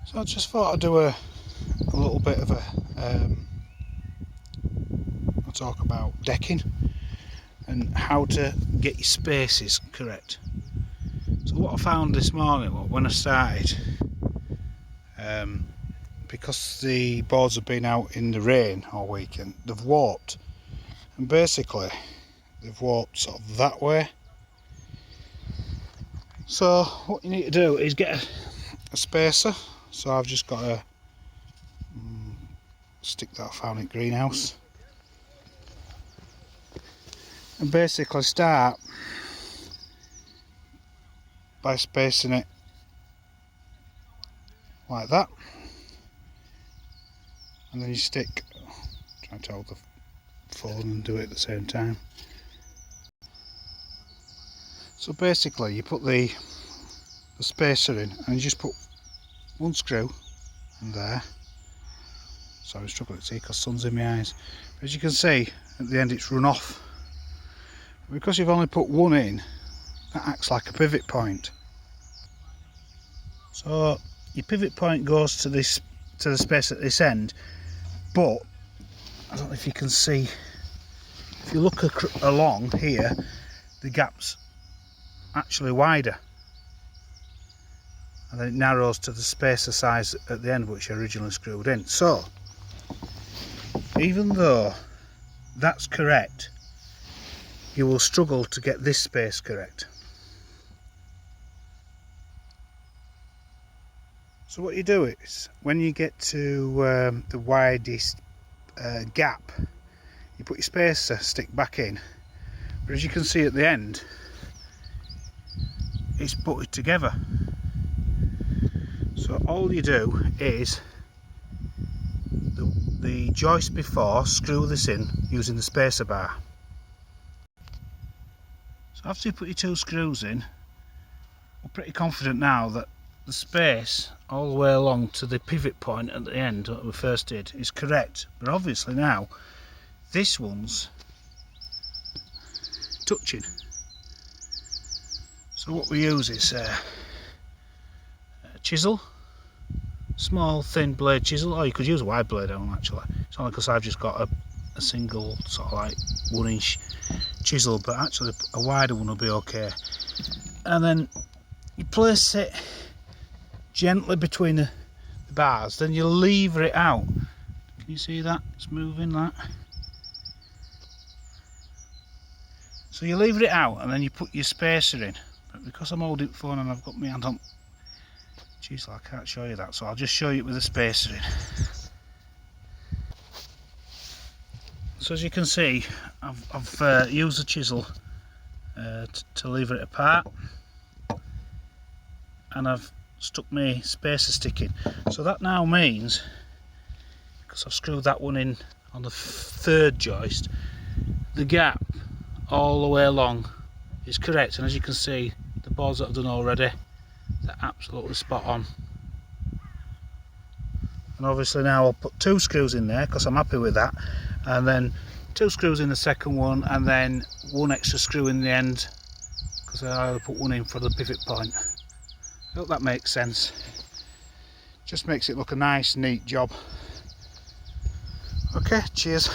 So I just thought I'd do a little bit of I'll talk about decking and how to get your spaces correct. So what I found this morning when I started, because the boards have been out in the rain all weekend, they've warped, and basically they've warped sort of that way. So what you need to do is get a spacer. So I've just got a stick that I found in greenhouse, and basically start by spacing it like that, and then you stick, try to hold the phone and do it at the same time. So basically you put the spacer in and you just put one screw in there. So I'm struggling to see because sun's in my eyes, but as you can see at the end it's run off. Because you've only put one in, that acts like a pivot point. So your pivot point goes to the space at this end, but I don't know if you can see, if you look along here, the gap's actually wider, and then it narrows to the spacer size at the end which I originally screwed in. So even though that's correct, you will struggle to get this space correct. So what you do is, when you get to the widest gap, you put your spacer stick back in, but as you can see at the end, it's butted together. So all you do is, the joist before, screw this in using the spacer bar. So after you put your two screws in, we're pretty confident now that the space all the way along to the pivot point at the end that we first did is correct. But obviously now this one's touching. So what we use is a chisel, small thin blade chisel, or you could use a wide blade on actually. It's only because I've just got a single sort of like 1-inch chisel, but actually a wider one will be okay. And then you place it gently between the bars, then you lever it out. Can you see that? It's moving that. So you lever it out and then you put your spacer in. But because I'm holding the phone and I've got my hand on, geez, I can't show you that, so I'll just show you it with the spacer in. So as you can see, I've used the chisel to lever it apart, and I've stuck my spacer stick in. So that now means, because I've screwed that one in on the third joist, the gap all the way along is correct, and as you can see, the boards that I've done already, they're absolutely spot on. And obviously now I'll put two screws in there because I'm happy with that, and then two screws in the second one, and then one extra screw in the end because I only put one in for the pivot point. I hope that makes sense. Just makes it look a nice neat job. Okay, cheers.